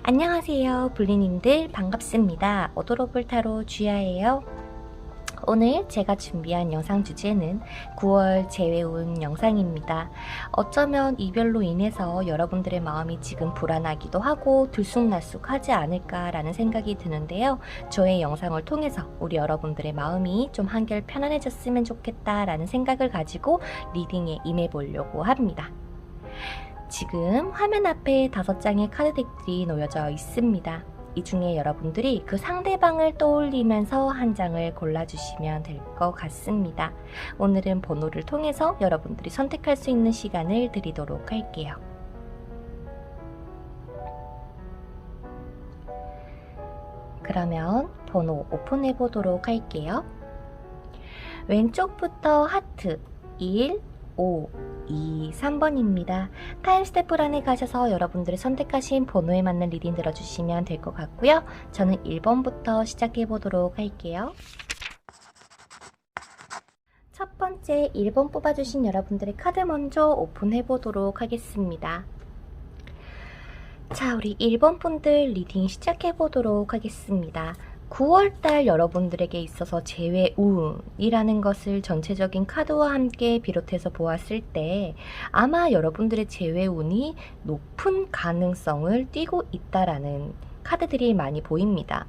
안녕하세요 블리님들 반갑습니다. 오도로블 타로 주야예요. 오늘 제가 준비한 영상 주제는 9월 재회운 영상입니다. 어쩌면 이별로 인해서 여러분들의 마음이 지금 불안하기도 하고 들쑥날쑥하지 않을까라는 생각이 드는데요. 저의 영상을 통해서 우리 여러분들의 마음이 좀 한결 편안해졌으면 좋겠다라는 생각을 가지고 리딩에 임해보려고 합니다. 지금 화면 앞에 5장의 카드덱들이 놓여져 있습니다. 이 중에 여러분들이 그 상대방을 떠올리면서 한 장을 골라주시면 될 것 같습니다. 오늘은 번호를 통해서 여러분들이 선택할 수 있는 시간을 드리도록 할게요. 그러면 번호 오픈해 보도록 할게요. 왼쪽부터 하트 1, 5, 2, 3번입니다. 타임스태프란에 가셔서 여러분들이 선택하신 번호에 맞는 리딩 들어주시면 될 것 같고요. 저는 1번부터 시작해 보도록 할게요. 첫 번째 1번 뽑아주신 여러분들의 카드 먼저 오픈해 보도록 하겠습니다. 자, 우리 1번 분들 리딩 시작해 보도록 하겠습니다. 9월달 여러분들에게 있어서 재회운이라는 것을 전체적인 카드와 함께 비롯해서 보았을 때 아마 여러분들의 재회운이 높은 가능성을 띠고 있다라는 카드들이 많이 보입니다.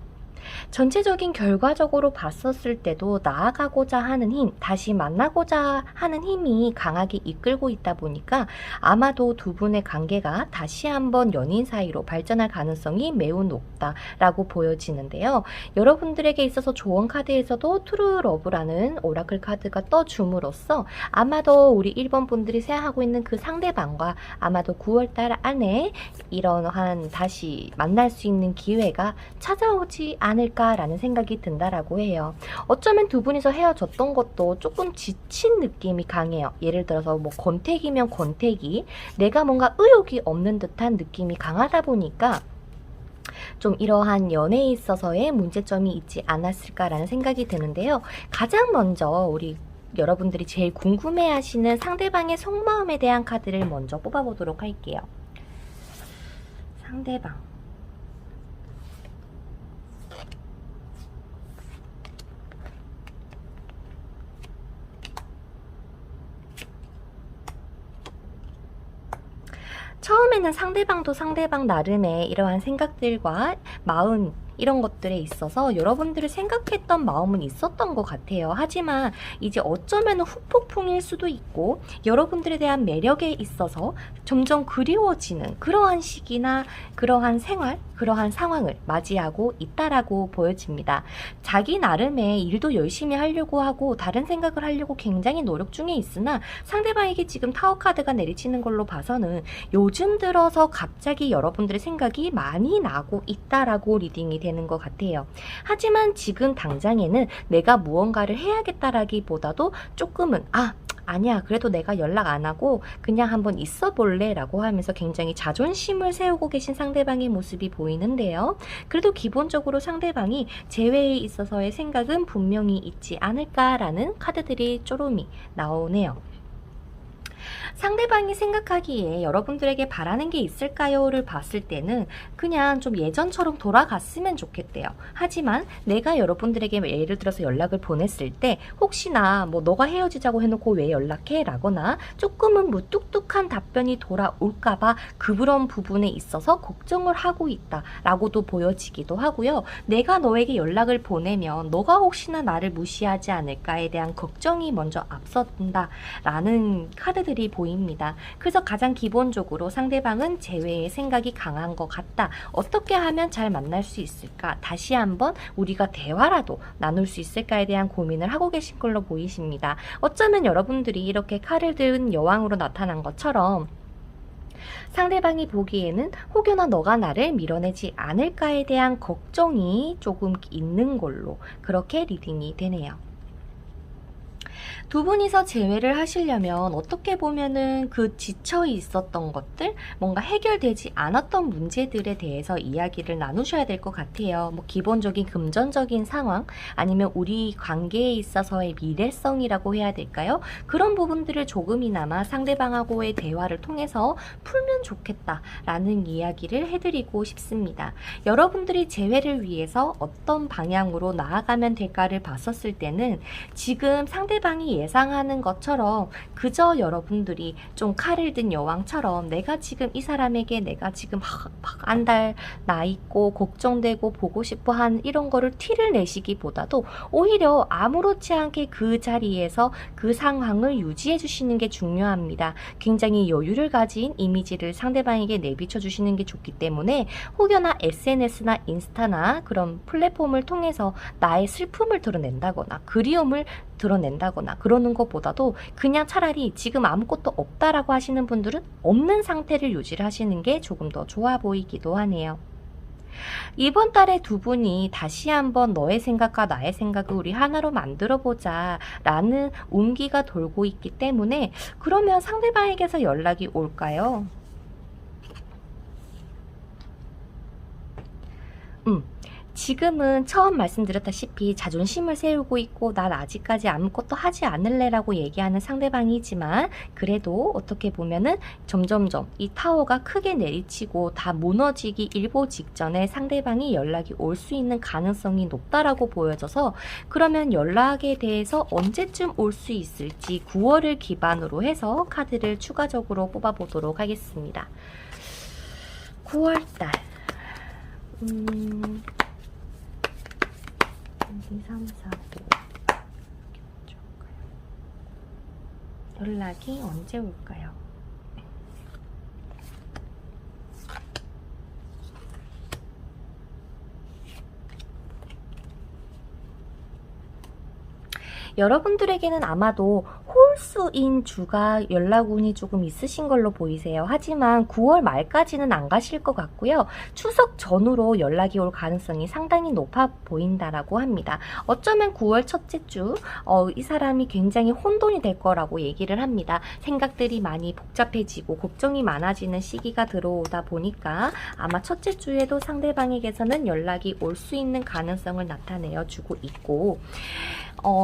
전체적인 결과적으로 봤었을 때도 나아가고자 하는 힘, 다시 만나고자 하는 힘이 강하게 이끌고 있다 보니까 아마도 두 분의 관계가 다시 한번 연인 사이로 발전할 가능성이 매우 높다라고 보여지는데요. 여러분들에게 있어서 조언 카드에서도 트루 러브라는 오라클 카드가 떠줌으로써 아마도 우리 1번 분들이 생각하고 있는 그 상대방과 아마도 9월달 안에 이러한 다시 만날 수 있는 기회가 찾아오지 않을까라는 생각이 든다라고 해요. 어쩌면 두 분이서 헤어졌던 것도 조금 지친 느낌이 강해요. 예를 들어서 뭐 권태기면 권태기, 내가 뭔가 의욕이 없는 듯한 느낌이 강하다 보니까 좀 이러한 연애에 있어서의 문제점이 있지 않았을까라는 생각이 드는데요. 가장 먼저 우리 여러분들이 제일 궁금해하시는 상대방의 속마음에 대한 카드를 먼저 뽑아보도록 할게요. 상대방. 처음에는 상대방도 상대방 나름의 이러한 생각들과 마음 이런 것들에 있어서 여러분들이 생각했던 마음은 있었던 것 같아요. 하지만 이제 어쩌면 후폭풍일 수도 있고 여러분들에 대한 매력에 있어서 점점 그리워지는 그러한 시기나 그러한 생활, 그러한 상황을 맞이하고 있다라고 보여집니다. 자기 나름의 일도 열심히 하려고 하고 다른 생각을 하려고 굉장히 노력 중에 있으나 상대방에게 지금 타워 카드가 내리치는 걸로 봐서는 요즘 들어서 갑자기 여러분들의 생각이 많이 나고 있다라고 리딩이 되는 것 같아요. 하지만 지금 당장에는 내가 무언가를 해야겠다라기보다도 조금은 아니야, 그래도 내가 연락 안 하고 그냥 한번 있어 볼래 라고 하면서 굉장히 자존심을 세우고 계신 상대방의 모습이 보이는데요. 그래도 기본적으로 상대방이 재회에 있어서의 생각은 분명히 있지 않을까라는 카드들이 쪼로미 나오네요. 상대방이 생각하기에 여러분들에게 바라는 게 있을까요?를 봤을 때는 그냥 좀 예전처럼 돌아갔으면 좋겠대요. 하지만 내가 여러분들에게 예를 들어서 연락을 보냈을 때 혹시나 뭐 너가 헤어지자고 해놓고 왜 연락해? 라거나 조금은 무뚝뚝한 답변이 돌아올까봐 그런 부분에 있어서 걱정을 하고 있다 라고도 보여지기도 하고요. 내가 너에게 연락을 보내면 너가 혹시나 나를 무시하지 않을까에 대한 걱정이 먼저 앞선다 라는 카드들이 보입니다. 그래서 가장 기본적으로 상대방은 재회의 생각이 강한 것 같다. 어떻게 하면 잘 만날 수 있을까? 다시 한번 우리가 대화라도 나눌 수 있을까에 대한 고민을 하고 계신 걸로 보이십니다. 어쩌면 여러분들이 이렇게 칼을 든 여왕으로 나타난 것처럼 상대방이 보기에는 혹여나 너가 나를 밀어내지 않을까에 대한 걱정이 조금 있는 걸로 그렇게 리딩이 되네요. 두 분이서 재회를 하시려면 어떻게 보면은 그 지쳐 있었던 것들, 뭔가 해결되지 않았던 문제들에 대해서 이야기를 나누셔야 될 것 같아요. 뭐 기본적인 금전적인 상황, 아니면 우리 관계에 있어서의 미래성이라고 해야 될까요? 그런 부분들을 조금이나마 상대방하고의 대화를 통해서 풀면 좋겠다라는 이야기를 해드리고 싶습니다. 여러분들이 재회를 위해서 어떤 방향으로 나아가면 될까를 봤었을 때는 지금 상대방이 예상하는 것처럼 그저 여러분들이 좀 칼을 든 여왕처럼 내가 지금 이 사람에게 내가 지금 한 달 나 있고 걱정되고 보고 싶어 한 이런 거를 티를 내시기보다도 오히려 아무렇지 않게 그 자리에서 그 상황을 유지해 주시는 게 중요합니다. 굉장히 여유를 가진 이미지를 상대방에게 내비쳐 주시는 게 좋기 때문에 혹여나 SNS나 인스타나 그런 플랫폼을 통해서 나의 슬픔을 드러낸다거나 그리움을 드러낸다거나 그러는 것보다도 그냥 차라리 지금 아무것도 없다라고 하시는 분들은 없는 상태를 유지를 하시는 게 조금 더 좋아 보이기도 하네요. 이번 달에 두 분이 다시 한번 너의 생각과 나의 생각을 우리 하나로 만들어 보자 라는 운기가 돌고 있기 때문에 그러면 상대방에게서 연락이 올까요? 지금은 처음 말씀드렸다시피 자존심을 세우고 있고 난 아직까지 아무것도 하지 않을래 라고 얘기하는 상대방이지만 그래도 어떻게 보면은 점점점 이 타워가 크게 내리치고 다 무너지기 일보 직전에 상대방이 연락이 올 수 있는 가능성이 높다라고 보여져서 그러면 연락에 대해서 언제쯤 올 수 있을지 9월을 기반으로 해서 카드를 추가적으로 뽑아보도록 하겠습니다. 9월달 2, 3, 4, 5 연락이 언제 올까요? 여러분들에게는 아마도 홀수인 주가 연락운이 조금 있으신 걸로 보이세요. 하지만 9월 말까지는 안 가실 것 같고요. 추석 전후로 연락이 올 가능성이 상당히 높아 보인다라고 합니다. 어쩌면 9월 첫째 주 이 사람이 굉장히 혼돈이 될 거라고 얘기를 합니다. 생각들이 많이 복잡해지고 걱정이 많아지는 시기가 들어오다 보니까 아마 첫째 주에도 상대방에게서는 연락이 올 수 있는 가능성을 나타내어 주고 있고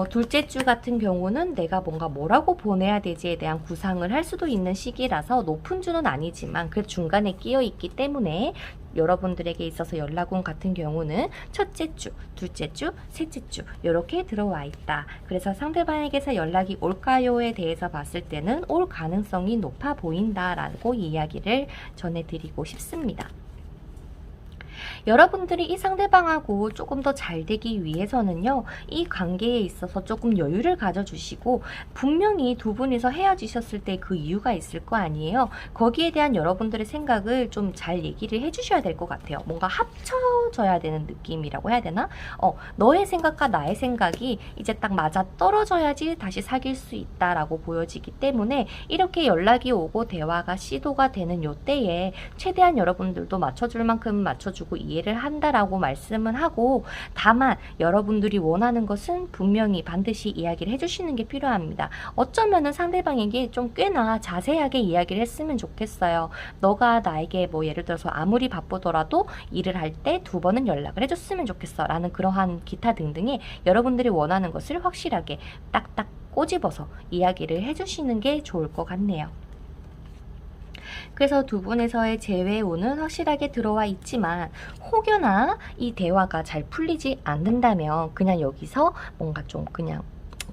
둘째 주 같은 경우는 내가 뭔가 뭐라고 보내야 되지에 대한 구상을 할 수도 있는 시기라서 높은 주는 아니지만 그 중간에 끼어 있기 때문에 여러분들에게 있어서 연락운 같은 경우는 첫째 주, 둘째 주, 셋째 주 이렇게 들어와 있다. 그래서 상대방에게서 연락이 올까요에 대해서 봤을 때는 올 가능성이 높아 보인다라고 이야기를 전해드리고 싶습니다. 여러분들이 이 상대방하고 조금 더 잘 되기 위해서는요, 이 관계에 있어서 조금 여유를 가져주시고 분명히 두 분이서 헤어지셨을 때 그 이유가 있을 거 아니에요. 거기에 대한 여러분들의 생각을 좀 잘 얘기를 해주셔야 될 것 같아요. 뭔가 합쳐져야 되는 느낌이라고 해야 되나? 너의 생각과 나의 생각이 이제 딱 맞아 떨어져야지 다시 사귈 수 있다라고 보여지기 때문에 이렇게 연락이 오고 대화가 시도가 되는 요때에 최대한 여러분들도 맞춰줄 만큼 맞춰주고 이해를 한다라고 말씀은 하고, 다만 여러분들이 원하는 것은 분명히 반드시 이야기를 해주시는 게 필요합니다. 어쩌면은 상대방에게 좀 꽤나 자세하게 이야기를 했으면 좋겠어요. 너가 나에게 뭐 예를 들어서 아무리 바쁘더라도 일을 할 때 2번은 연락을 해줬으면 좋겠어 라는 그러한 기타 등등의 여러분들이 원하는 것을 확실하게 딱딱 꼬집어서 이야기를 해주시는 게 좋을 것 같네요. 그래서 두 분에서의 재회운은 확실하게 들어와 있지만 혹여나 이 대화가 잘 풀리지 않는다면 그냥 여기서 뭔가 좀 그냥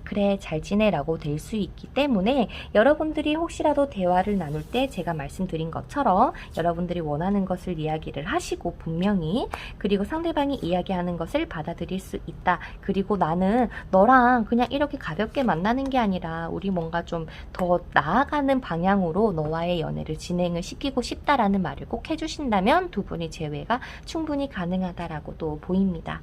그래 잘 지내라고 될 수 있기 때문에 여러분들이 혹시라도 대화를 나눌 때 제가 말씀드린 것처럼 여러분들이 원하는 것을 이야기를 하시고 분명히, 그리고 상대방이 이야기하는 것을 받아들일 수 있다. 그리고 나는 너랑 그냥 이렇게 가볍게 만나는 게 아니라 우리 뭔가 좀 더 나아가는 방향으로 너와의 연애를 진행을 시키고 싶다라는 말을 꼭 해주신다면 두 분의 재회가 충분히 가능하다라고도 보입니다.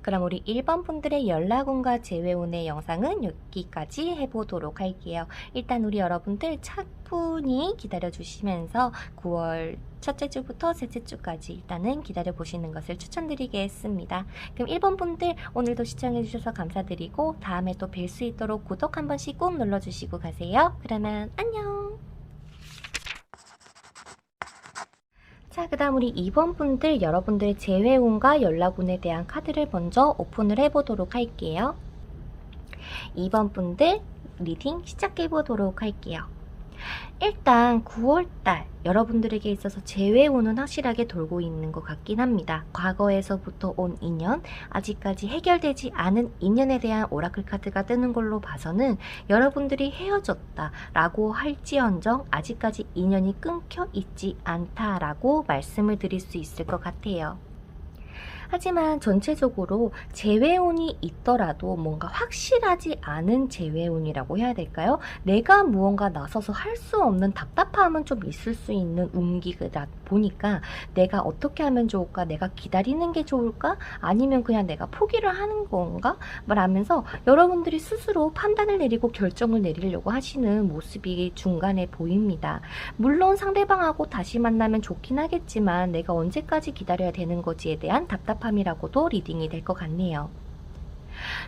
그럼 우리 1번 분들의 연락운과 재회운의 영상은 여기까지 해보도록 할게요. 일단 우리 여러분들 차분히 기다려주시면서 9월 첫째 주부터 셋째 주까지 일단은 기다려보시는 것을 추천드리겠습니다. 그럼 1번 분들 오늘도 시청해주셔서 감사드리고 다음에 또 뵐 수 있도록 구독 한 번씩 꾹 눌러주시고 가세요. 그러면 안녕! 자, 그 다음 우리 2번 분들 여러분들의 재회운과 연락운에 대한 카드를 먼저 오픈을 해보도록 할게요. 2번 분들 리딩 시작해보도록 할게요. 일단 9월달 여러분들에게 있어서 재회운은 확실하게 돌고 있는 것 같긴 합니다. 과거에서부터 온 인연, 아직까지 해결되지 않은 인연에 대한 오라클 카드가 뜨는 걸로 봐서는 여러분들이 헤어졌다 라고 할지언정 아직까지 인연이 끊겨 있지 않다라고 말씀을 드릴 수 있을 것 같아요. 하지만 전체적으로 재회운이 있더라도 뭔가 확실하지 않은 재회운이라고 해야 될까요? 내가 무언가 나서서 할 수 없는 답답함은 좀 있을 수 있는 운기다 보니까 내가 어떻게 하면 좋을까? 내가 기다리는 게 좋을까? 아니면 그냥 내가 포기를 하는 건가? 말하면서 여러분들이 스스로 판단을 내리고 결정을 내리려고 하시는 모습이 중간에 보입니다. 물론 상대방하고 다시 만나면 좋긴 하겠지만 내가 언제까지 기다려야 되는 거지에 대한 답답함이라고도 리딩이 될 것 같네요.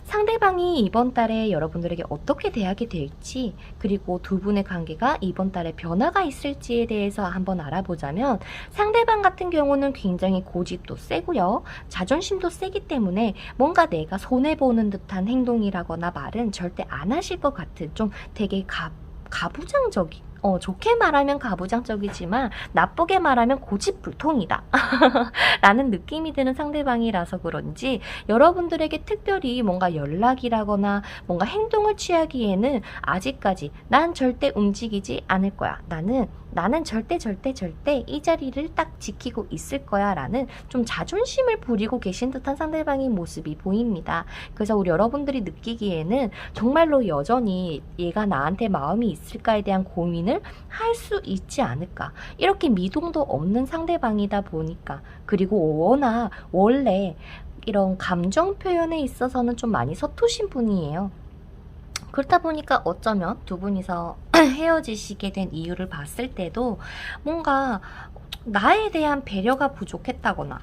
상대방이 이번 달에 여러분들에게 어떻게 대하게 될지, 그리고 두 분의 관계가 이번 달에 변화가 있을지에 대해서 한번 알아보자면, 상대방 같은 경우는 굉장히 고집도 세고요, 자존심도 세기 때문에 뭔가 내가 손해보는 듯한 행동이라거나 말은 절대 안 하실 것 같은, 좀 되게 가부장적인, 좋게 말하면 가부장적이지만 나쁘게 말하면 고집불통이다 라는 느낌이 드는 상대방이라서 그런지 여러분들에게 특별히 뭔가 연락이라거나 뭔가 행동을 취하기에는 아직까지 난 절대 움직이지 않을 거야, 나는 절대 이 자리를 딱 지키고 있을 거야 라는 좀 자존심을 부리고 계신 듯한 상대방의 모습이 보입니다. 그래서 우리 여러분들이 느끼기에는 정말로 여전히 얘가 나한테 마음이 있을까에 대한 고민을 할 수 있지 않을까, 이렇게 미동도 없는 상대방이다 보니까, 그리고 워낙 원래 이런 감정 표현에 있어서는 좀 많이 서투신 분이에요. 그렇다 보니까 어쩌면 두 분이서 헤어지시게 된 이유를 봤을 때도 뭔가 나에 대한 배려가 부족했다거나,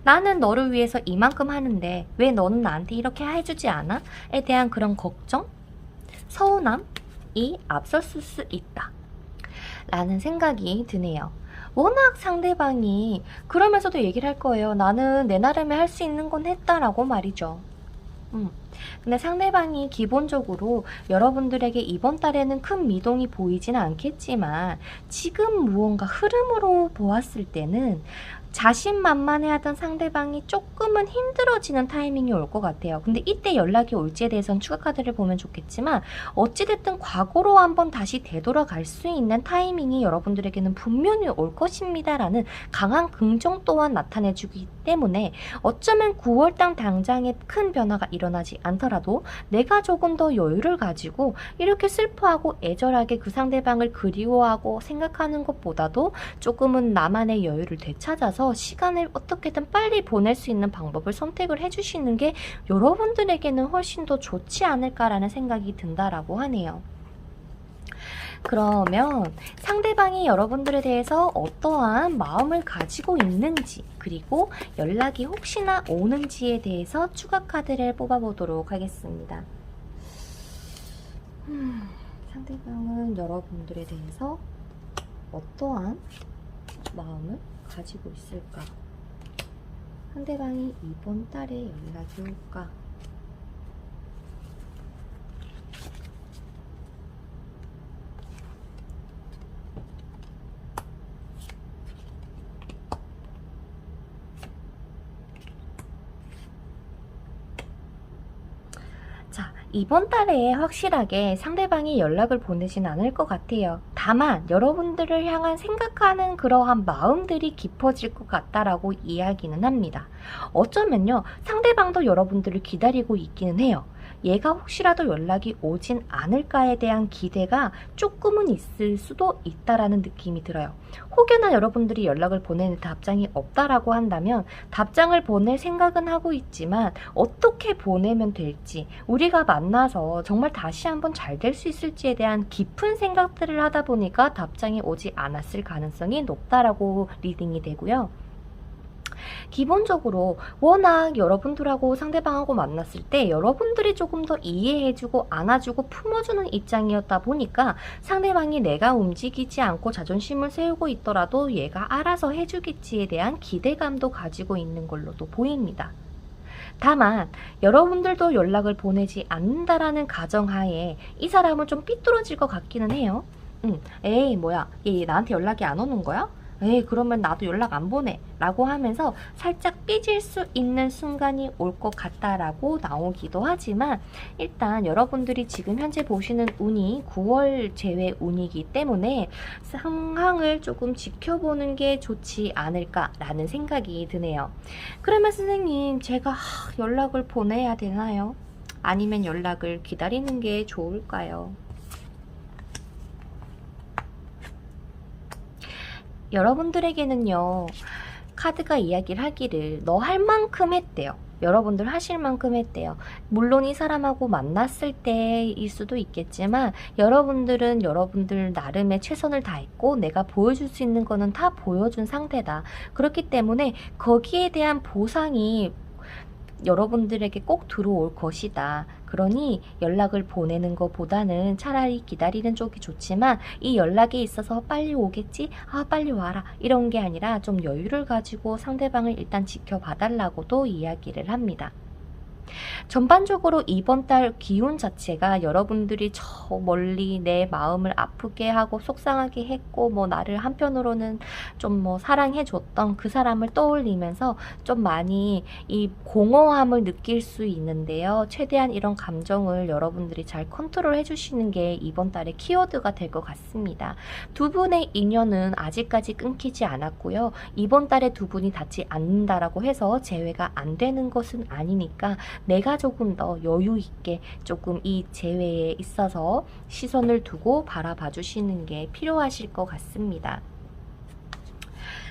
나는 너를 위해서 이만큼 하는데 왜 너는 나한테 이렇게 해주지 않아? 에 대한 그런 걱정, 서운함이 앞섰을 수 있다 라는 생각이 드네요. 워낙 상대방이 그러면서도 얘기를 할 거예요. 나는 내 나름의 할 수 있는 건 했다라고 말이죠. 근데 상대방이 기본적으로 여러분들에게 이번 달에는 큰 미동이 보이지는 않겠지만 지금 무언가 흐름으로 보았을 때는 자신만만해하던 상대방이 조금은 힘들어지는 타이밍이 올 것 같아요. 근데 이때 연락이 올지에 대해서는 추가 카드를 보면 좋겠지만 어찌됐든 과거로 한번 다시 되돌아갈 수 있는 타이밍이 여러분들에게는 분명히 올 것입니다 라는 강한 긍정 또한 나타내주기 때문에 어쩌면 9월달 당장에 큰 변화가 일어나지 않더라도 내가 조금 더 여유를 가지고 이렇게 슬퍼하고 애절하게 그 상대방을 그리워하고 생각하는 것보다도 조금은 나만의 여유를 되찾아서 시간을 어떻게든 빨리 보낼 수 있는 방법을 선택을 해주시는 게 여러분들에게는 훨씬 더 좋지 않을까라는 생각이 든다라고 하네요. 그러면 상대방이 여러분들에 대해서 어떠한 마음을 가지고 있는지, 그리고 연락이 혹시나 오는지에 대해서 추가 카드를 뽑아보도록 하겠습니다. 상대방은 여러분들에 대해서 어떠한 마음을 가지고 있을까? 상대방이 이번 달에 연락이 올까? 자, 이번 달에 확실하게 상대방이 연락을 보내진 않을 것 같아요. 다만 여러분들을 향한 생각하는 그러한 마음들이 깊어질 것 같다라고 이야기는 합니다. 어쩌면요, 상대방도 여러분들을 기다리고 있기는 해요. 얘가 혹시라도 연락이 오진 않을까에 대한 기대가 조금은 있을 수도 있다라는 느낌이 들어요. 혹여나 여러분들이 연락을 보내는 답장이 없다라고 한다면 답장을 보낼 생각은 하고 있지만 어떻게 보내면 될지, 우리가 만나서 정말 다시 한번 잘 될 수 있을지에 대한 깊은 생각들을 하다 보니까 답장이 오지 않았을 가능성이 높다라고 리딩이 되고요. 기본적으로 워낙 여러분들하고 상대방하고 만났을 때 여러분들이 조금 더 이해해주고 안아주고 품어주는 입장이었다 보니까 상대방이 내가 움직이지 않고 자존심을 세우고 있더라도 얘가 알아서 해주겠지에 대한 기대감도 가지고 있는 걸로도 보입니다. 다만 여러분들도 연락을 보내지 않는다라는 가정하에 이 사람은 좀 삐뚤어질 것 같기는 해요. 에이 뭐야, 얘 나한테 연락이 안 오는 거야? 에이 그러면 나도 연락 안 보내 라고 하면서 살짝 삐질 수 있는 순간이 올 것 같다라고 나오기도 하지만, 일단 여러분들이 지금 현재 보시는 운이 9월 제외 운이기 때문에 상황을 조금 지켜보는 게 좋지 않을까라는 생각이 드네요. 그러면 선생님, 제가 연락을 보내야 되나요? 아니면 연락을 기다리는 게 좋을까요? 여러분들에게는요, 카드가 이야기를 하기를 너 할 만큼 했대요. 여러분들 하실 만큼 했대요. 물론 이 사람하고 만났을 때일 수도 있겠지만 여러분들은 여러분들 나름의 최선을 다했고 내가 보여줄 수 있는 거는 다 보여준 상태다. 그렇기 때문에 거기에 대한 보상이 여러분들에게 꼭 들어올 것이다. 그러니 연락을 보내는 것보다는 차라리 기다리는 쪽이 좋지만 이 연락에 있어서 빨리 오겠지? 빨리 와라. 이런 게 아니라 좀 여유를 가지고 상대방을 일단 지켜봐달라고도 이야기를 합니다. 전반적으로 이번 달 기운 자체가 여러분들이 저 멀리 내 마음을 아프게 하고 속상하게 했고 나를 한편으로는 좀 사랑해줬던 그 사람을 떠올리면서 좀 많이 이 공허함을 느낄 수 있는데요. 최대한 이런 감정을 여러분들이 잘 컨트롤 해주시는 게 이번 달의 키워드가 될 것 같습니다. 두 분의 인연은 아직까지 끊기지 않았고요. 이번 달에 두 분이 닿지 않는다라고 해서 재회가 안 되는 것은 아니니까 내가 조금 더 여유 있게 조금 이 재회에 있어서 시선을 두고 바라봐 주시는 게 필요하실 것 같습니다.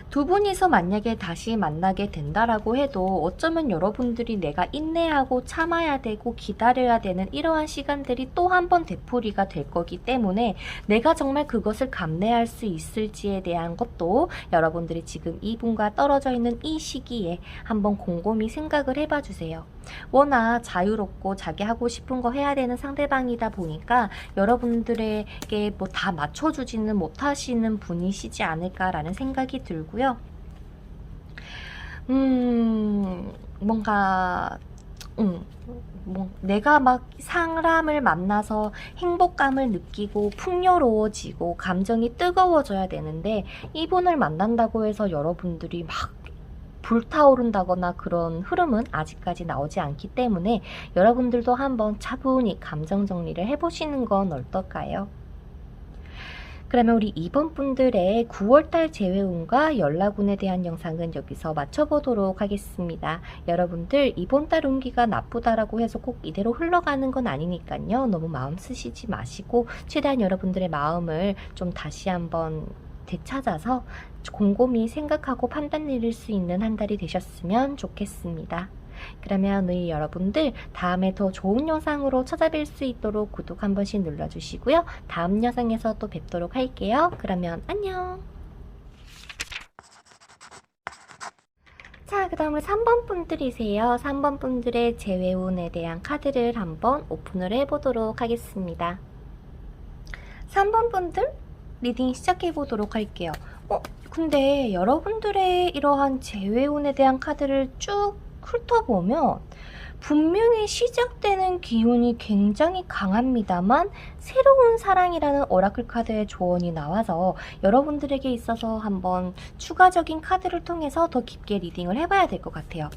두 분이서 만약에 다시 만나게 된다라고 해도 어쩌면 여러분들이 내가 인내하고 참아야 되고 기다려야 되는 이러한 시간들이 또 한 번 되풀이가 될 거기 때문에 내가 정말 그것을 감내할 수 있을지에 대한 것도 여러분들이 지금 이분과 떨어져 있는 이 시기에 한번 곰곰이 생각을 해봐 주세요. 워낙 자유롭고 자기 하고 싶은 거 해야 되는 상대방이다 보니까 여러분들에게 다 맞춰주지는 못하시는 분이시지 않을까라는 생각이 들고요. 뭔가 내가 막 사람을 만나서 행복감을 느끼고 풍요로워지고 감정이 뜨거워져야 되는데 이분을 만난다고 해서 여러분들이 막 불타오른다거나 그런 흐름은 아직까지 나오지 않기 때문에 여러분들도 한번 차분히 감정 정리를 해보시는 건 어떨까요? 그러면 우리 이번 분들의 9월달 재회운과 연락운에 대한 영상은 여기서 마쳐보도록 하겠습니다. 여러분들 이번 달 운기가 나쁘다라고 해서 꼭 이대로 흘러가는 건 아니니까요. 너무 마음 쓰시지 마시고 최대한 여러분들의 마음을 좀 다시 한번 되찾아서 곰곰이 생각하고 판단 내릴 수 있는 한 달이 되셨으면 좋겠습니다. 그러면 우리 여러분들 다음에 더 좋은 영상으로 찾아뵐 수 있도록 구독 한 번씩 눌러주시고요. 다음 영상에서 또 뵙도록 할게요. 그러면 안녕. 자, 그 다음은 3번 분들이세요. 3번 분들의 재회운에 대한 카드를 한번 오픈을 해보도록 하겠습니다. 3번 분들 리딩 시작해 보도록 할게요. 근데 여러분들의 이러한 재회운에 대한 카드를 쭉 훑어보면 분명히 시작되는 기운이 굉장히 강합니다만 새로운 사랑이라는 오라클 카드의 조언이 나와서 여러분들에게 있어서 한번 추가적인 카드를 통해서 더 깊게 리딩을 해봐야 될 것 같아요.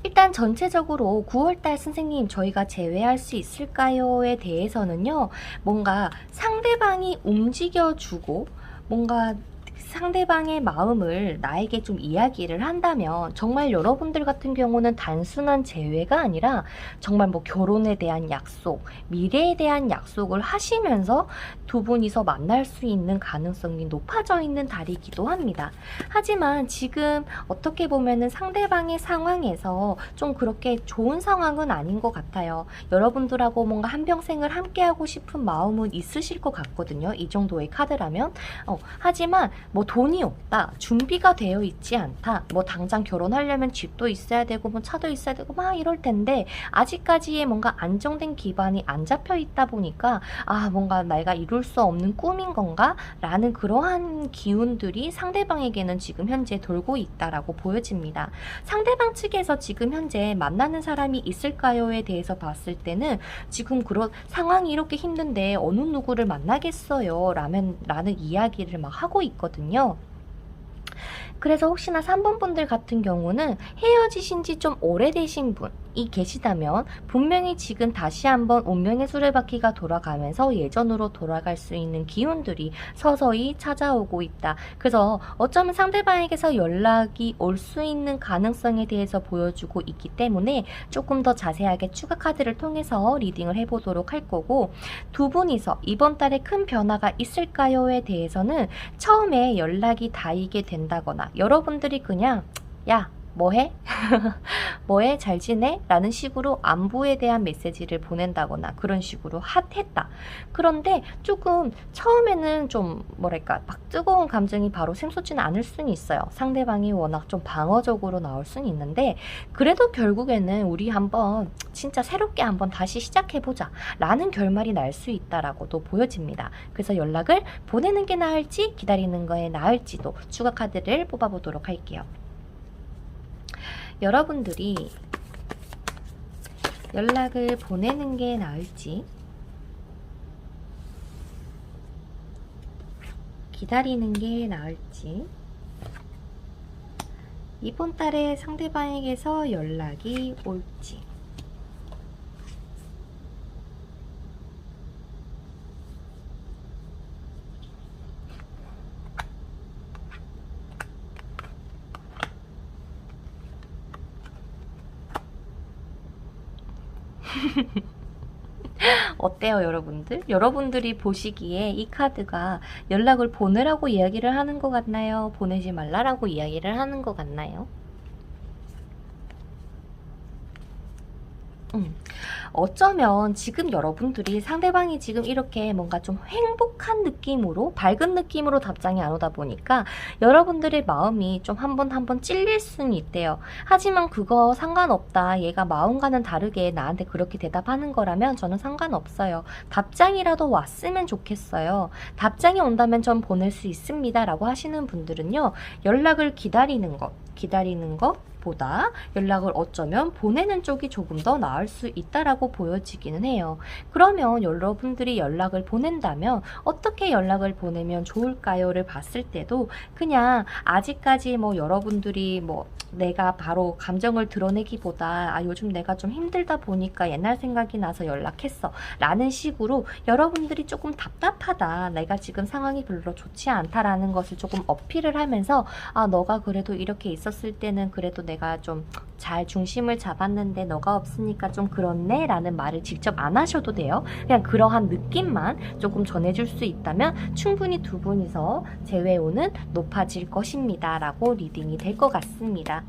일단 전체적으로 9월달 선생님 저희가 제외할 수 있을까요?에 대해서는요. 뭔가 상대방이 움직여주고 뭔가 상대방의 마음을 나에게 좀 이야기를 한다면 정말 여러분들 같은 경우는 단순한 재회가 아니라 정말 뭐 결혼에 대한 약속, 미래에 대한 약속을 하시면서 두 분이서 만날 수 있는 가능성이 높아져 있는 달이기도 합니다. 하지만 지금 어떻게 보면은 상대방의 상황에서 좀 그렇게 좋은 상황은 아닌 것 같아요. 여러분들하고 뭔가 한평생을 함께하고 싶은 마음은 있으실 것 같거든요. 이 정도의 카드라면. 하지만 뭐 돈이 없다, 준비가 되어 있지 않다, 뭐 당장 결혼하려면 집도 있어야 되고 뭐 차도 있어야 되고 막 이럴 텐데 아직까지의 뭔가 안정된 기반이 안 잡혀 있다 보니까 뭔가 내가 이룰 수 없는 꿈인 건가? 라는 그러한 기운들이 상대방에게는 지금 현재 돌고 있다라고 보여집니다. 상대방 측에서 지금 현재 만나는 사람이 있을까요에 대해서 봤을 때는 지금 그런 상황이 이렇게 힘든데 어느 누구를 만나겠어요? 라는 이야기를 막 하고 있거든요. 그래서 혹시나 3번 분들 같은 경우는 헤어지신 지 좀 오래되신 분이 계시다면 분명히 지금 다시 한번 운명의 수레바퀴가 돌아가면서 예전으로 돌아갈 수 있는 기운들이 서서히 찾아오고 있다. 그래서 어쩌면 상대방에게서 연락이 올 수 있는 가능성에 대해서 보여주고 있기 때문에 조금 더 자세하게 추가 카드를 통해서 리딩을 해보도록 할 거고, 두 분이서 이번 달에 큰 변화가 있을까요에 대해서는 처음에 연락이 닿이게 된다거나 여러분들이 그냥 야 뭐해? 뭐해? 잘 지내? 라는 식으로 안부에 대한 메시지를 보낸다거나 그런 식으로 했다. 그런데 조금 처음에는 좀 뭐랄까 막 뜨거운 감정이 바로 샘솟지는 않을 수는 있어요. 상대방이 워낙 좀 방어적으로 나올 수는 있는데 그래도 결국에는 우리 한번 진짜 새롭게 한번 다시 시작해보자 라는 결말이 날 수 있다라고도 보여집니다. 그래서 연락을 보내는 게 나을지 기다리는 거에 나을지도 추가 카드를 뽑아보도록 할게요. 여러분들이 연락을 보내는 게 나을지 기다리는 게 나을지, 이번 달에 상대방에게서 연락이 올지. 어때요, 여러분들? 여러분들이 보시기에 이 카드가 연락을 보내라고 이야기를 하는 것 같나요? 보내지 말라라고 이야기를 하는 것 같나요? 어쩌면 지금 여러분들이 상대방이 지금 이렇게 뭔가 좀 행복한 느낌으로 밝은 느낌으로 답장이 안 오다 보니까 여러분들의 마음이 좀 한 번 한 번 찔릴 수는 있대요. 하지만 그거 상관없다, 얘가 마음과는 다르게 나한테 그렇게 대답하는 거라면 저는 상관없어요. 답장이라도 왔으면 좋겠어요. 답장이 온다면 전 보낼 수 있습니다 라고 하시는 분들은요, 연락을 기다리는 것 보다 연락을 어쩌면 보내는 쪽이 조금 더 나을 수 있다라고 보여지기는 해요. 그러면 여러분들이 연락을 보낸다면 어떻게 연락을 보내면 좋을까요를 봤을 때도 그냥 아직까지 뭐 여러분들이 뭐 내가 바로 감정을 드러내기보다 요즘 내가 좀 힘들다 보니까 옛날 생각이 나서 연락했어 라는 식으로 여러분들이 조금 답답하다, 내가 지금 상황이 별로 좋지 않다라는 것을 조금 어필을 하면서 너가 그래도 이렇게 있었을 때는 그래도 내가 좀 잘 중심을 잡았는데 너가 없으니까 좀 그렇네 라는 말을 직접 안 하셔도 돼요. 그냥 그러한 느낌만 조금 전해줄 수 있다면 충분히 두 분이서 재회운은 높아질 것입니다 라고 리딩이 될 것 같습니다.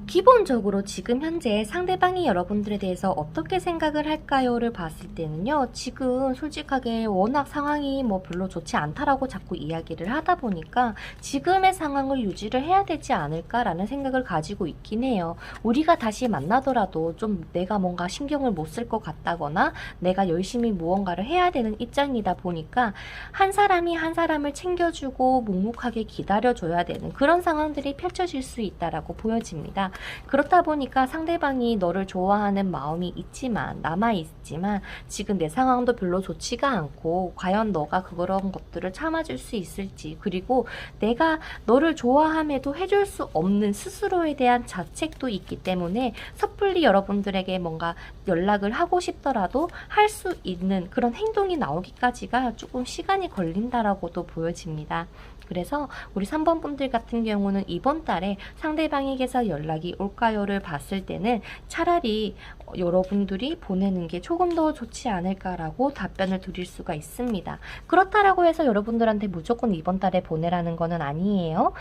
기본적으로 지금 현재 상대방이 여러분들에 대해서 어떻게 생각을 할까요를 봤을 때는요, 지금 솔직하게 워낙 상황이 뭐 별로 좋지 않다라고 자꾸 이야기를 하다 보니까 지금의 상황을 유지를 해야 되지 않을까라는 생각을 가지고 있긴 해요. 우리가 다시 만나더라도 좀 내가 뭔가 신경을 못 쓸 것 같다거나 내가 열심히 무언가를 해야 되는 입장이다 보니까 한 사람이 한 사람을 챙겨주고 묵묵하게 기다려줘야 되는 그런 상황들이 펼쳐질 수 있다라고 보여집니다. 그렇다 보니까 상대방이 너를 좋아하는 마음이 있지만, 남아있지만, 지금 내 상황도 별로 좋지가 않고, 과연 너가 그런 것들을 참아줄 수 있을지, 그리고 내가 너를 좋아함에도 해줄 수 없는 스스로에 대한 자책도 있기 때문에 섣불리 여러분들에게 뭔가 연락을 하고 싶더라도 할 수 있는 그런 행동이 나오기까지가 조금 시간이 걸린다라고도 보여집니다. 그래서 우리 3번 분들 같은 경우는 이번 달에 상대방에게서 연락이 올까요를 봤을 때는 차라리 여러분들이 보내는 게 조금 더 좋지 않을까라고 답변을 드릴 수가 있습니다. 그렇다라고 해서 여러분들한테 무조건 이번 달에 보내라는 거는 아니에요.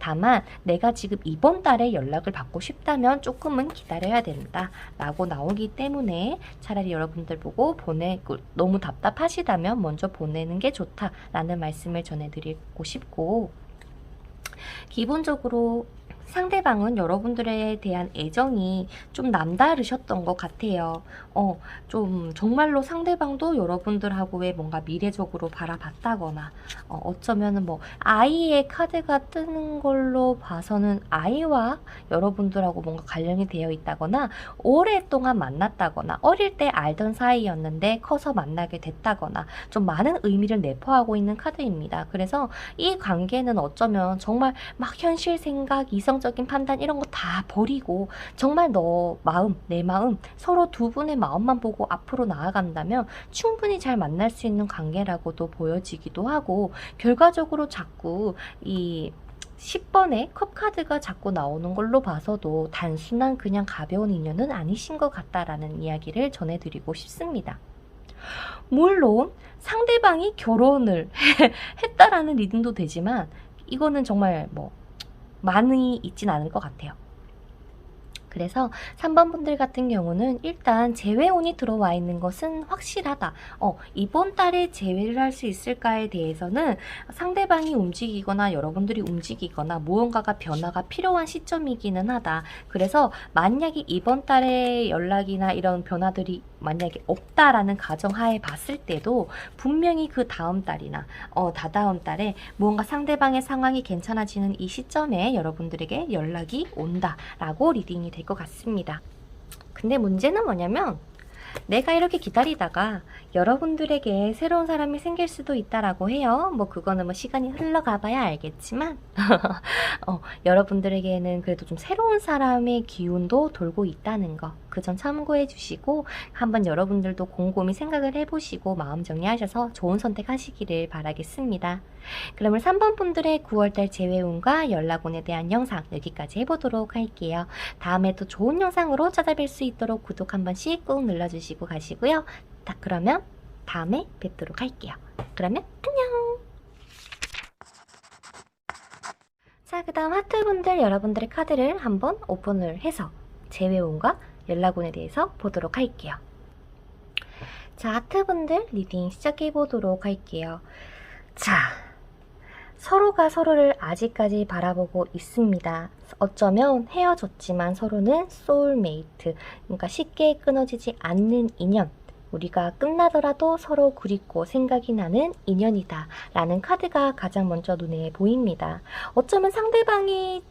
다만 내가 지금 이번 달에 연락을 받고 싶다면 조금은 기다려야 된다 라고 나오기 때문에 차라리 여러분들 보고 너무 답답하시다면 먼저 보내는 게 좋다라는 말씀을 전해드리고 싶고, 기본적으로 상대방은 여러분들에 대한 애정이 좀 남다르셨던 것 같아요. 좀 정말로 상대방도 여러분들하고의 뭔가 미래적으로 바라봤다거나, 어쩌면은 뭐 아이의 카드가 뜨는 걸로 봐서는 아이와 여러분들하고 뭔가 관련이 되어 있다거나, 오랫동안 만났다거나, 어릴 때 알던 사이였는데 커서 만나게 됐다거나, 좀 많은 의미를 내포하고 있는 카드입니다. 그래서 이 관계는 어쩌면 정말 막 현실 생각, 이성적인 판단 이런 거 다 버리고 정말 너 마음, 내 마음, 서로 두 분의 마음만 보고 앞으로 나아간다면 충분히 잘 만날 수 있는 관계라고도 보여지기도 하고, 결과적으로 자꾸 이 10번의 컵 카드가 자꾸 나오는 걸로 봐서도 단순한 그냥 가벼운 인연은 아니신 것 같다라는 이야기를 전해드리고 싶습니다. 물론 상대방이 결혼을 했다라는 리딩도 되지만 이거는 정말 뭐 많이 있진 않을 것 같아요. 그래서 3번 분들 같은 경우는 일단 재회운이 들어와 있는 것은 확실하다. 이번 달에 재회를 할 수 있을까에 대해서는 상대방이 움직이거나 여러분들이 움직이거나 무언가가 변화가 필요한 시점이기는 하다. 그래서 만약에 이번 달에 연락이나 이런 변화들이 만약에 없다라는 가정하에 봤을 때도 분명히 그 다음 달이나 다다음 달에 무언가 상대방의 상황이 괜찮아지는 이 시점에 여러분들에게 연락이 온다라고 리딩이 될 것 같습니다. 근데 문제는 뭐냐면 내가 이렇게 기다리다가 여러분들에게 새로운 사람이 생길 수도 있다라고 해요. 뭐 그거는 뭐 시간이 흘러가 봐야 알겠지만 여러분들에게는 그래도 좀 새로운 사람의 기운도 돌고 있다는 거, 그 점 참고해 주시고 한번 여러분들도 곰곰이 생각을 해보시고 마음 정리하셔서 좋은 선택하시기를 바라겠습니다. 그러면 3번 분들의 9월달 재회운과 연락운에 대한 영상 여기까지 해보도록 할게요. 다음에 또 좋은 영상으로 찾아뵐 수 있도록 구독 한 번씩 꾹 눌러주시고 가시고요. 그러면 다음에 뵙도록 할게요. 그러면 안녕. 자, 그 다음 하트분들 여러분들의 카드를 한번 오픈을 해서 재회운과 연락운에 대해서 보도록 할게요. 자, 하트분들 리딩 시작해 보도록 할게요. 자, 서로가 서로를 아직까지 바라보고 있습니다. 어쩌면 헤어졌지만 서로는 소울메이트, 그러니까 쉽게 끊어지지 않는 인연, 우리가 끝나더라도 서로 그립고 생각이 나는 인연이다 라는 카드가 가장 먼저 눈에 보입니다. 어쩌면 상대방이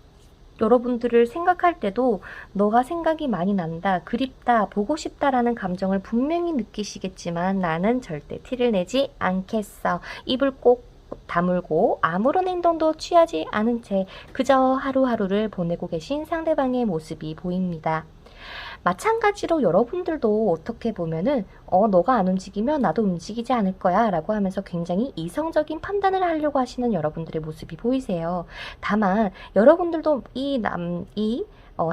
여러분들을 생각할 때도 너가 생각이 많이 난다, 그립다, 보고 싶다라는 감정을 분명히 느끼시겠지만 나는 절대 티를 내지 않겠어. 입을 꼭 다물고 아무런 행동도 취하지 않은 채 그저 하루하루를 보내고 계신 상대방의 모습이 보입니다. 마찬가지로 여러분들도 어떻게 보면은 너가 안 움직이면 나도 움직이지 않을 거야 라고 하면서 굉장히 이성적인 판단을 하려고 하시는 여러분들의 모습이 보이세요. 다만 여러분들도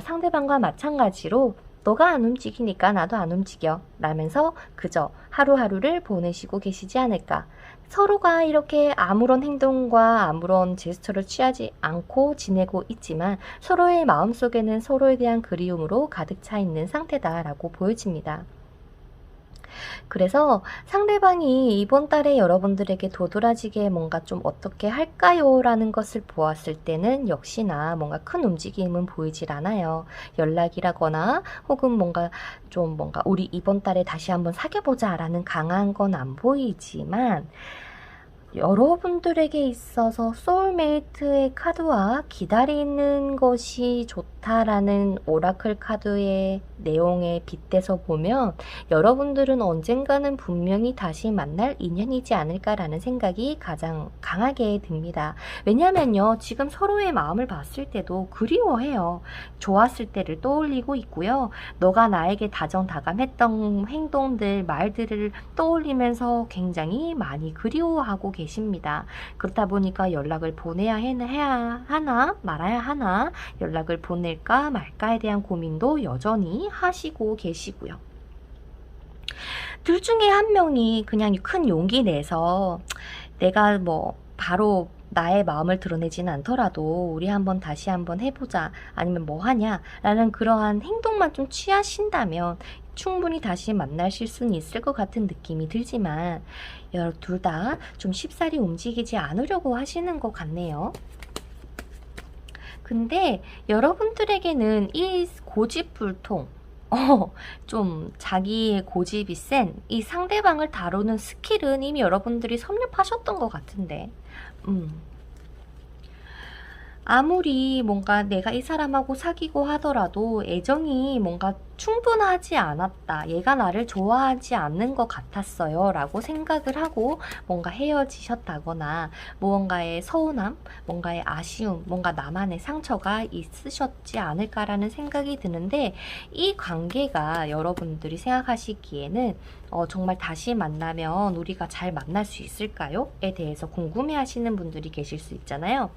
상대방과 마찬가지로 너가 안 움직이니까 나도 안 움직여 라면서 그저 하루하루를 보내시고 계시지 않을까. 서로가 이렇게 아무런 행동과 아무런 제스처를 취하지 않고 지내고 있지만 서로의 마음속에는 서로에 대한 그리움으로 가득 차 있는 상태다라고 보여집니다. 그래서 상대방이 이번 달에 여러분들에게 도드라지게 뭔가 좀 어떻게 할까요? 라는 것을 보았을 때는 역시나 뭔가 큰 움직임은 보이질 않아요. 연락이라거나 혹은 뭔가 우리 이번 달에 다시 한번 사귀어보자 라는 강한 건 안 보이지만 여러분들에게 있어서 소울메이트의 카드와 기다리는 것이 좋다라는 오라클 카드의 내용에 빗대서 보면 여러분들은 언젠가는 분명히 다시 만날 인연이지 않을까라는 생각이 가장 강하게 듭니다. 왜냐면요, 지금 서로의 마음을 봤을 때도 그리워해요. 좋았을 때를 떠올리고 있고요. 너가 나에게 다정다감했던 행동들, 말들을 떠올리면서 굉장히 많이 그리워하고 계십니다. 그렇다 보니까 연락을 보내야 해야 하나 말아야 하나, 연락을 보낼까 말까에 대한 고민도 여전히 하시고 계시고요. 둘 중에 한 명이 그냥 큰 용기 내서 내가 뭐 바로 나의 마음을 드러내지는 않더라도 우리 다시 한번 해보자, 아니면 뭐 하냐 라는 그러한 행동만 좀 취하신다면 충분히 다시 만나실 수는 있을 것 같은 느낌이 들지만 둘 다 좀 쉽사리 움직이지 않으려고 하시는 것 같네요. 근데 여러분들에게는 이 고집불통, 좀 자기의 고집이 센 이 상대방을 다루는 스킬은 이미 여러분들이 섭렵하셨던 것 같은데, 아무리 뭔가 내가 이 사람하고 사귀고 하더라도 애정이 뭔가 충분하지 않았다, 얘가 나를 좋아하지 않는 것 같았어요 라고 생각을 하고 뭔가 헤어지셨다거나 무언가의 서운함, 뭔가의 아쉬움, 뭔가 나만의 상처가 있으셨지 않을까라는 생각이 드는데, 이 관계가 여러분들이 생각하시기에는 정말 다시 만나면 우리가 잘 만날 수 있을까요? 에 대해서 궁금해 하시는 분들이 계실 수 있잖아요.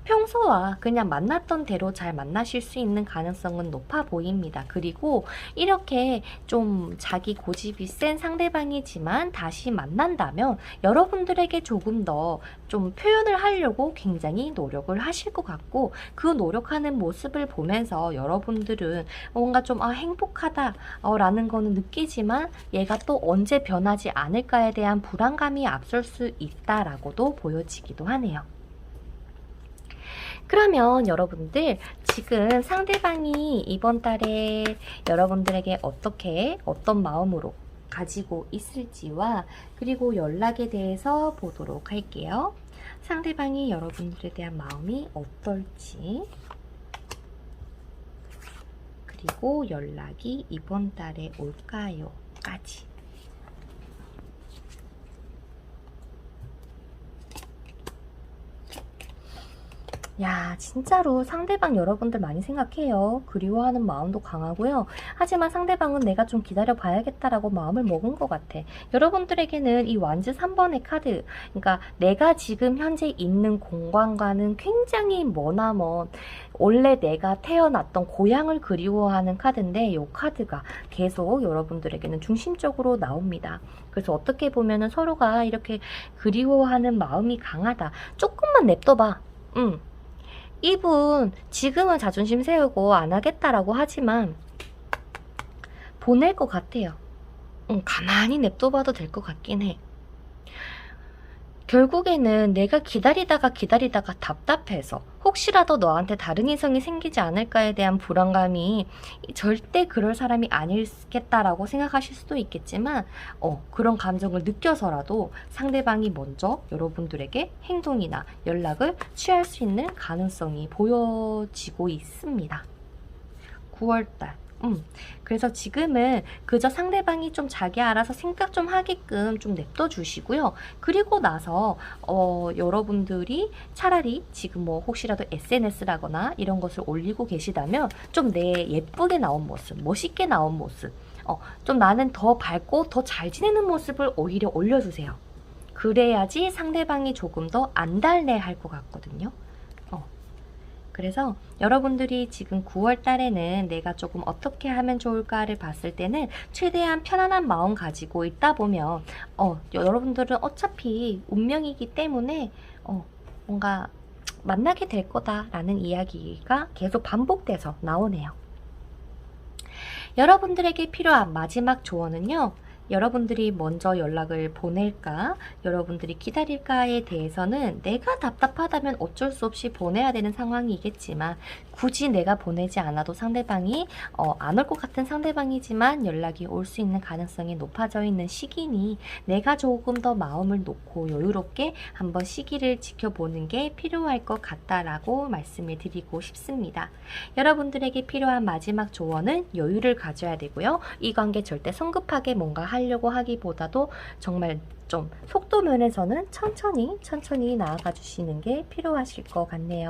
평소와 그냥 만났던 대로 잘 만나실 수 있는 가능성은 높아 보입니다. 그리고 이렇게 좀 자기 고집이 센 상대방이지만 다시 만난다면 여러분들에게 조금 더 좀 표현을 하려고 굉장히 노력을 하실 것 같고, 그 노력하는 모습을 보면서 여러분들은 뭔가 좀 행복하다 라는 거는 느끼지만 얘가 또 언제 변하지 않을까에 대한 불안감이 앞설 수 있다라고도 보여지기도 하네요. 그러면 여러분들 지금 상대방이 이번 달에 여러분들에게 어떤 마음으로 가지고 있을지와 그리고 연락에 대해서 보도록 할게요. 상대방이 여러분들에 대한 마음이 어떨지, 그리고 연락이 이번 달에 올까요? 까지. 야, 진짜로 상대방 여러분들 많이 생각해요. 그리워하는 마음도 강하고요. 하지만 상대방은 내가 좀 기다려 봐야겠다라고 마음을 먹은 것 같아. 여러분들에게는 이 완즈 3번의 카드, 그러니까 내가 지금 현재 있는 공간과는 굉장히 머나먼 원래 내가 태어났던 고향을 그리워하는 카드인데, 이 카드가 계속 여러분들에게는 중심적으로 나옵니다. 그래서 어떻게 보면은 서로가 이렇게 그리워하는 마음이 강하다. 조금만 냅둬봐. 이분 지금은 자존심 세우고 안 하겠다라고 하지만 보낼 것 같아요. 가만히 냅둬봐도 될 것 같긴 해. 결국에는 내가 기다리다가 답답해서 혹시라도 너한테 다른 이성이 생기지 않을까에 대한 불안감이, 절대 그럴 사람이 아니겠다라고 생각하실 수도 있겠지만 그런 감정을 느껴서라도 상대방이 먼저 여러분들에게 행동이나 연락을 취할 수 있는 가능성이 보여지고 있습니다. 9월달. 그래서 지금은 그저 상대방이 좀 자기 알아서 생각 좀 하게끔 좀 냅둬 주시고요. 그리고 나서 여러분들이 차라리 지금 뭐 혹시라도 SNS라거나 이런 것을 올리고 계시다면 좀 내 예쁘게 나온 모습, 멋있게 나온 모습, 좀 나는 더 밝고 더 잘 지내는 모습을 오히려 올려주세요. 그래야지 상대방이 조금 더 안달내 할 것 같거든요. 그래서 여러분들이 지금 9월 달에는 내가 조금 어떻게 하면 좋을까를 봤을 때는 최대한 편안한 마음 가지고 있다 보면 여러분들은 어차피 운명이기 때문에 뭔가 만나게 될 거다라는 이야기가 계속 반복돼서 나오네요. 여러분들에게 필요한 마지막 조언은요, 여러분들이 먼저 연락을 보낼까, 여러분들이 기다릴까에 대해서는 내가 답답하다면 어쩔 수 없이 보내야 되는 상황이겠지만, 굳이 내가 보내지 않아도 상대방이 안 올 것 같은 상대방이지만 연락이 올 수 있는 가능성이 높아져 있는 시기니 내가 조금 더 마음을 놓고 여유롭게 한번 시기를 지켜보는 게 필요할 것 같다라고 말씀을 드리고 싶습니다. 여러분들에게 필요한 마지막 조언은 여유를 가져야 되고요. 이 관계 절대 성급하게 뭔가 하려고 하기보다도 정말 좀 속도 면에서는 천천히 나아가 주시는 게 필요하실 것 같네요.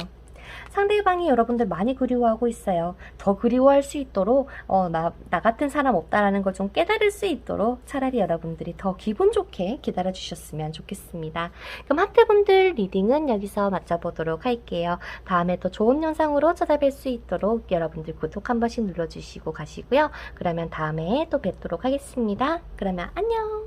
상대방이 여러분들 많이 그리워하고 있어요. 더 그리워할 수 있도록 나 같은 사람 없다라는 걸 좀 깨달을 수 있도록 차라리 여러분들이 더 기분 좋게 기다려 주셨으면 좋겠습니다. 그럼 하트분들 리딩은 여기서 마쳐보도록 할게요. 다음에 또 좋은 영상으로 찾아뵐 수 있도록 여러분들 구독 한 번씩 눌러주시고 가시고요. 그러면 다음에 또 뵙도록 하겠습니다. 그러면 안녕.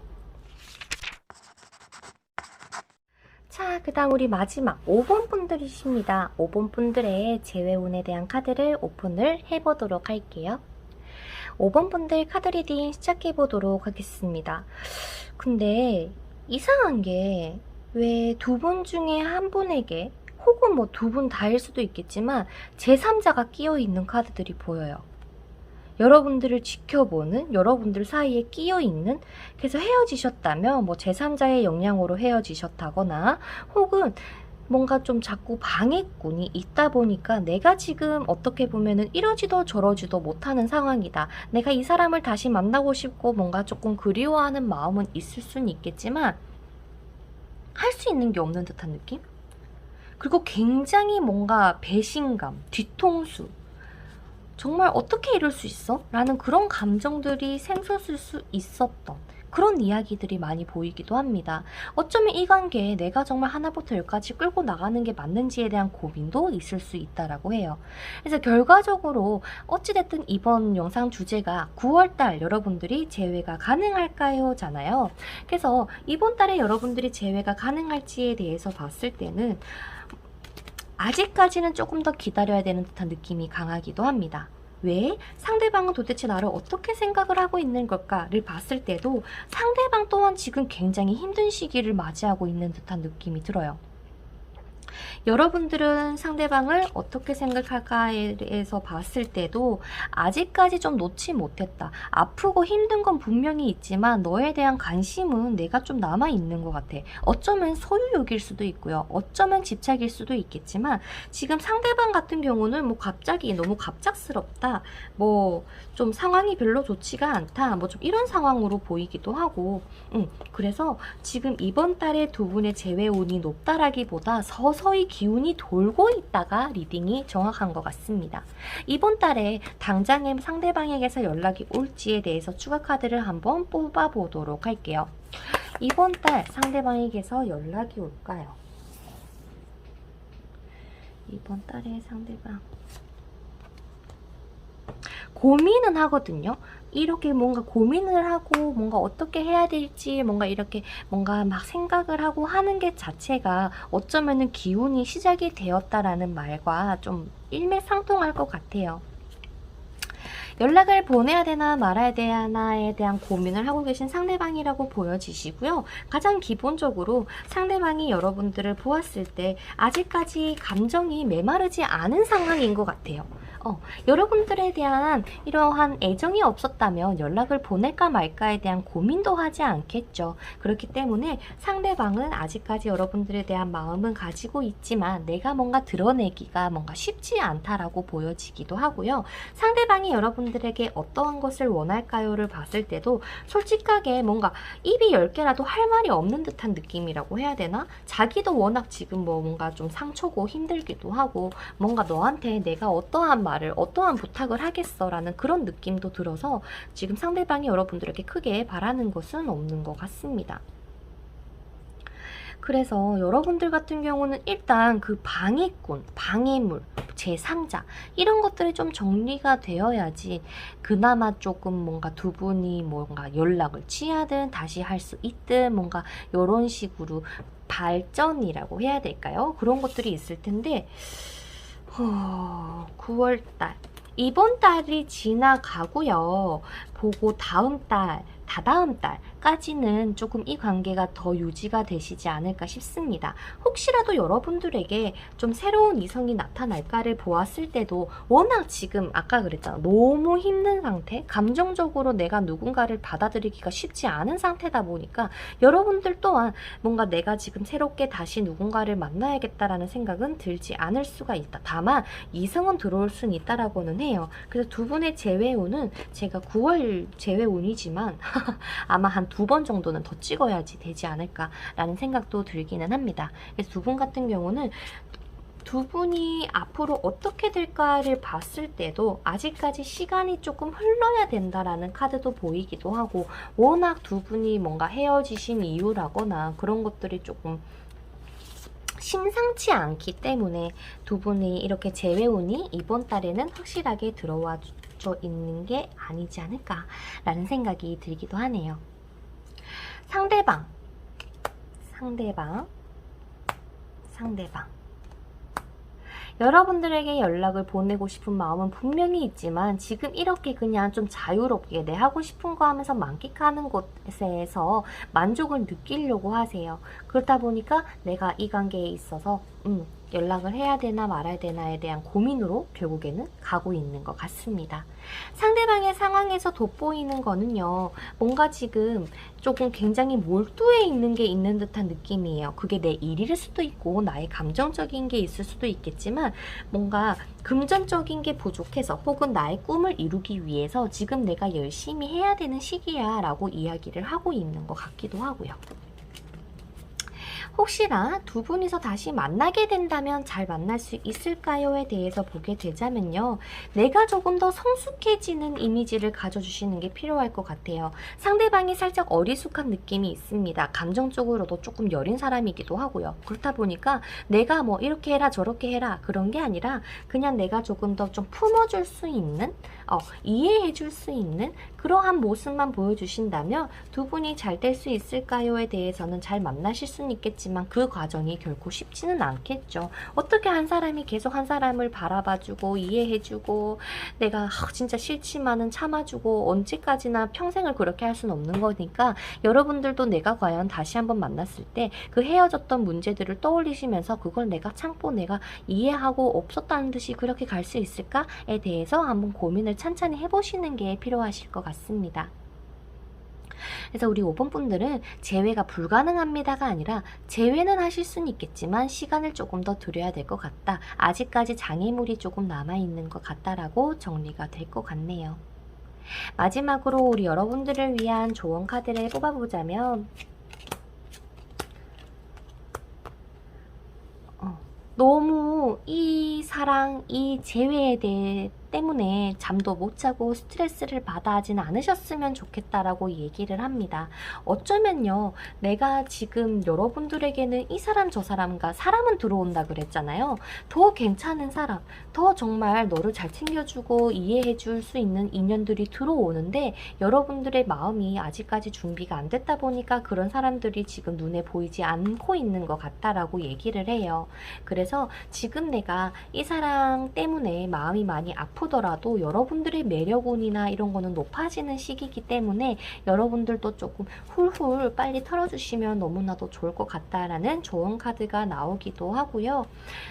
자, 그 다음 우리 마지막 5번 분들이십니다. 5번 분들의 재회운에 대한 카드를 오픈을 해보도록 할게요. 5번 분들 카드 리딩 시작해보도록 하겠습니다. 근데 이상한 게 왜 두 분 중에 한 분에게 혹은 뭐 두 분 다일 수도 있겠지만 제3자가 끼어있는 카드들이 보여요. 여러분들을 지켜보는, 여러분들 사이에 끼어있는, 그래서 헤어지셨다면 뭐 제3자의 영향으로 헤어지셨다거나 혹은 뭔가 좀 자꾸 방해꾼이 있다 보니까 내가 지금 어떻게 보면은 이러지도 저러지도 못하는 상황이다. 내가 이 사람을 다시 만나고 싶고 뭔가 조금 그리워하는 마음은 있을 수는 있겠지만 할 수 있는 게 없는 듯한 느낌? 그리고 굉장히 뭔가 배신감, 뒤통수, 정말 어떻게 이럴 수 있어? 라는 그런 감정들이 샘솟을 수 있었던 그런 이야기들이 많이 보이기도 합니다. 어쩌면 이 관계에 내가 정말 하나부터 열까지 끌고 나가는 게 맞는지에 대한 고민도 있을 수 있다라고 해요. 그래서 결과적으로 어찌됐든 이번 영상 주제가 9월달 여러분들이 재회가 가능할까요? 잖아요. 그래서 이번 달에 여러분들이 재회가 가능할지에 대해서 봤을 때는 아직까지는 조금 더 기다려야 되는 듯한 느낌이 강하기도 합니다. 왜? 상대방은 도대체 나를 어떻게 생각을 하고 있는 걸까를 봤을 때도 상대방 또한 지금 굉장히 힘든 시기를 맞이하고 있는 듯한 느낌이 들어요. 여러분들은 상대방을 어떻게 생각할까에 대해서 봤을 때도 아직까지 좀 놓지 못했다. 아프고 힘든 건 분명히 있지만 너에 대한 관심은 내가 좀 남아있는 것 같아. 어쩌면 소유욕일 수도 있고요. 어쩌면 집착일 수도 있겠지만 지금 상대방 같은 경우는 뭐 갑자기 너무 갑작스럽다. 뭐 좀 상황이 별로 좋지가 않다. 뭐 좀 이런 상황으로 보이기도 하고 그래서 지금 이번 달에 두 분의 재회운이 높다라기보다 서서히 기운이 돌고 있다가 리딩이 정확한 것 같습니다. 이번 달에 당장에 상대방에게서 연락이 올지에 대해서 추가 카드를 한번 뽑아보도록 할게요. 이번 달 상대방에게서 연락이 올까요? 이번 달에 상대방 고민은 하거든요. 이렇게 뭔가 고민을 하고 뭔가 어떻게 해야 될지 뭔가 이렇게 뭔가 막 생각을 하고 하는 게 자체가 어쩌면은 기운이 시작이 되었다라는 말과 좀 일맥상통할 것 같아요. 연락을 보내야 되나 말아야 되나에 대한 고민을 하고 계신 상대방이라고 보여지시고요. 가장 기본적으로 상대방이 여러분들을 보았을 때 아직까지 감정이 메마르지 않은 상황인 것 같아요. 여러분들에 대한 이러한 애정이 없었다면 연락을 보낼까 말까에 대한 고민도 하지 않겠죠. 그렇기 때문에 상대방은 아직까지 여러분들에 대한 마음은 가지고 있지만 내가 뭔가 드러내기가 뭔가 쉽지 않다라고 보여지기도 하고요. 상대방이 여러분들에게 어떠한 것을 원할까요를 봤을 때도 솔직하게 뭔가 입이 10개라도 할 말이 없는 듯한 느낌이라고 해야 되나? 자기도 워낙 지금 뭐 뭔가 좀 상처고 힘들기도 하고 뭔가 너한테 내가 어떠한 말을 어떠한 부탁을 하겠어 라는 그런 느낌도 들어서 지금 상대방이 여러분들에게 크게 바라는 것은 없는 것 같습니다. 그래서 여러분들 같은 경우는 일단 그 방해꾼, 방해물, 제3자 이런 것들이 좀 정리가 되어야지 그나마 조금 뭔가 두 분이 뭔가 연락을 취하든 다시 할 수 있든 뭔가 이런 식으로 발전이라고 해야 될까요? 그런 것들이 있을 텐데 9월달 이번 달이 지나가고요. 보고 다음 달 다다음 달까지는 조금 이 관계가 더 유지가 되시지 않을까 싶습니다. 혹시라도 여러분들에게 좀 새로운 이성이 나타날까를 보았을 때도 워낙 지금 아까 그랬잖아. 너무 힘든 상태, 감정적으로 내가 누군가를 받아들이기가 쉽지 않은 상태다 보니까 여러분들 또한 뭔가 내가 지금 새롭게 다시 누군가를 만나야겠다라는 생각은 들지 않을 수가 있다. 다만 이성은 들어올 수는 있다라고는 해요. 그래서 두 분의 재회운은 제가 9월 재회운이지만 아마 한 2번 정도는 더 찍어야지 되지 않을까라는 생각도 들기는 합니다. 그래서 두 분 같은 경우는 두 분이 앞으로 어떻게 될까를 봤을 때도 아직까지 시간이 조금 흘러야 된다라는 카드도 보이기도 하고, 워낙 두 분이 뭔가 헤어지신 이유라거나 그런 것들이 조금 심상치 않기 때문에 두 분이 이렇게 재회운이 이번 달에는 확실하게 들어와 줘 있는 게 아니지 않을까라는 생각이 들기도 하네요. 상대방. 여러분들에게 연락을 보내고 싶은 마음은 분명히 있지만 지금 이렇게 그냥 좀 자유롭게 내 하고 싶은 거 하면서 만끽하는 곳에서 만족을 느끼려고 하세요. 그렇다 보니까 내가 이 관계에 있어서 연락을 해야 되나 말아야 되나에 대한 고민으로 결국에는 가고 있는 것 같습니다. 상대방의 상황에서 돋보이는 거는요, 뭔가 지금 조금 굉장히 몰두해 있는 게 있는 듯한 느낌이에요. 그게 내 일일 수도 있고 나의 감정적인 게 있을 수도 있겠지만 뭔가 금전적인 게 부족해서 혹은 나의 꿈을 이루기 위해서 지금 내가 열심히 해야 되는 시기야 라고 이야기를 하고 있는 것 같기도 하고요. 혹시나 두 분이서 다시 만나게 된다면 잘 만날 수 있을까요에 대해서 보게 되자면요. 내가 조금 더 성숙해지는 이미지를 가져주시는 게 필요할 것 같아요. 상대방이 살짝 어리숙한 느낌이 있습니다. 감정적으로도 조금 여린 사람이기도 하고요. 그렇다 보니까 내가 뭐 이렇게 해라 저렇게 해라 그런 게 아니라 그냥 내가 조금 더 좀 품어줄 수 있는, 이해해줄 수 있는 그러한 모습만 보여주신다면 두 분이 잘 될 수 있을까요에 대해서는 잘 만나실 수는 있겠지만 그 과정이 결코 쉽지는 않겠죠. 어떻게 한 사람이 계속 한 사람을 바라봐주고 이해해주고 내가 진짜 싫지만은 참아주고 언제까지나 평생을 그렇게 할 수는 없는 거니까 여러분들도 내가 과연 다시 한번 만났을 때 그 헤어졌던 문제들을 떠올리시면서 그걸 내가 참고 내가 이해하고 없었다는 듯이 그렇게 갈 수 있을까에 대해서 한번 고민을 찬찬히 해보시는 게 필요하실 것 같습니다. 그래서 우리 5번 분들은 재회가 불가능합니다가 아니라 재회는 하실 수는 있겠지만 시간을 조금 더 드려야 될 것 같다. 아직까지 장애물이 조금 남아있는 것 같다라고 정리가 될 것 같네요. 마지막으로 우리 여러분들을 위한 조언 카드를 뽑아보자면 너무 이 사랑, 이 재회에 대해 때문에 잠도 못 자고 스트레스를 받아 하진 않으셨으면 좋겠다라고 얘기를 합니다. 어쩌면요, 내가 지금 여러분들에게는 이 사람 저 사람과 사람은 들어온다 그랬잖아요. 더 괜찮은 사람, 더 정말 너를 잘 챙겨주고 이해해줄 수 있는 인연들이 들어오는데 여러분들의 마음이 아직까지 준비가 안 됐다 보니까 그런 사람들이 지금 눈에 보이지 않고 있는 것 같다라고 얘기를 해요. 그래서 지금 내가 이 사람 때문에 마음이 많이 아프더라도 여러분들의 매력운이나 이런 거는 높아지는 시기이기 때문에 여러분들도 조금 훌훌 빨리 털어주시면 너무나도 좋을 것 같다라는 조언 카드가 나오기도 하고요.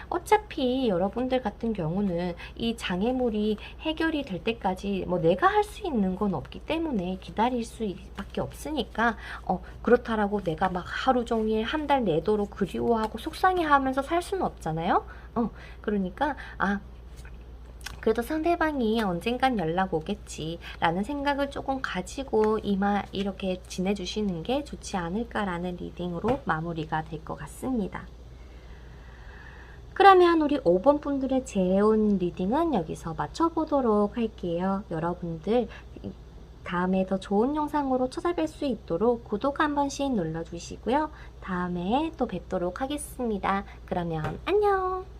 어차피 여러분들 같은 경우는 이 장애물이 해결이 될 때까지 뭐 내가 할 수 있는 건 없기 때문에 기다릴 수밖에 없으니까 그렇다라고 내가 막 하루 종일 한 달 내도록 그리워하고 속상해하면서 살 수는 없잖아요. 그러니까 그래도 상대방이 언젠간 연락 오겠지 라는 생각을 조금 가지고 이렇게 지내주시는 게 좋지 않을까라는 리딩으로 마무리가 될 것 같습니다. 그러면 우리 5번 분들의 재혼 리딩은 여기서 마쳐보도록 할게요. 여러분들 다음에 더 좋은 영상으로 찾아뵐 수 있도록 구독 한 번씩 눌러주시고요. 다음에 또 뵙도록 하겠습니다. 그러면 안녕!